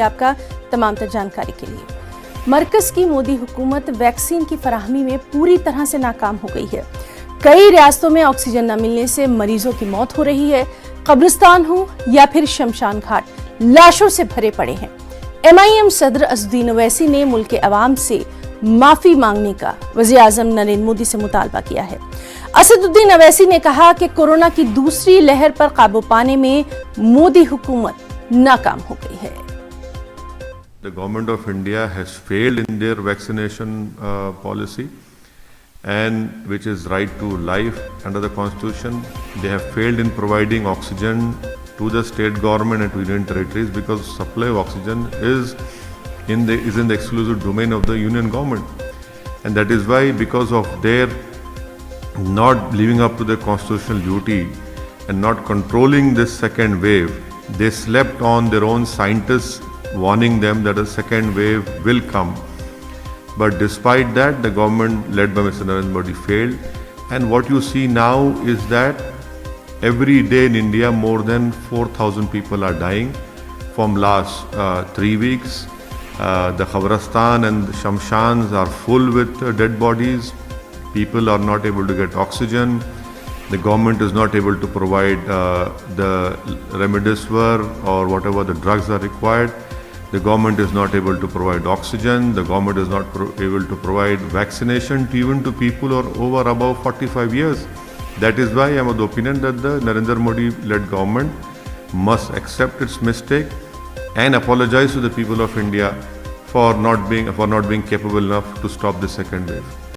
आपका तमाम तर जानकारी के लिए। मरकज की मोदी हुकूमत वैक्सीन की फराहमी में पूरी तरह से नाकाम हो गई है। कई रियासतों में ऑक्सीजन न मिलने से मरीजों की मौत हो रही है। कब्रिस्तान हो या फिर शमशान घाट लाशों से भरे पड़े हैं। MIM सदर असदुद्दीन ओवैसी ने मुल्क के अवाम से माफी मांगने का वज़ीर आज़म नरेंद्र मोदी से मुतालबा किया है। असदुद्दीन ओवैसी ने कहा कि कोरोना की दूसरी लहर पर काबू पाने में मोदी हुकूमत नाकाम हो गई है। The government of India has failed in their vaccination policy, and which is right to life under the constitution. They have failed in providing oxygen to the state government and to union territories, because supply of oxygen is in the exclusive domain of the union government, and that is why, because of their not living up to their constitutional duty and not controlling this second wave, they slept on their own scientists warning them that a second wave will come. But despite that, the government led by Mr. Narendra Modi failed, and what you see now is that every day in India more than 4,000 people are dying from last 3 weeks. The Khabristan and the Shamshans are full with dead bodies. People are not able to get oxygen. The government is not able to provide the remdesivir or whatever the drugs are required. The government is not able to provide oxygen. The government is not able to provide vaccination to even to people who are over above 45 years. That is why I am of the opinion that the Narendra Modi-led government must accept its mistake and apologize to the people of India for not being capable enough to stop the second wave.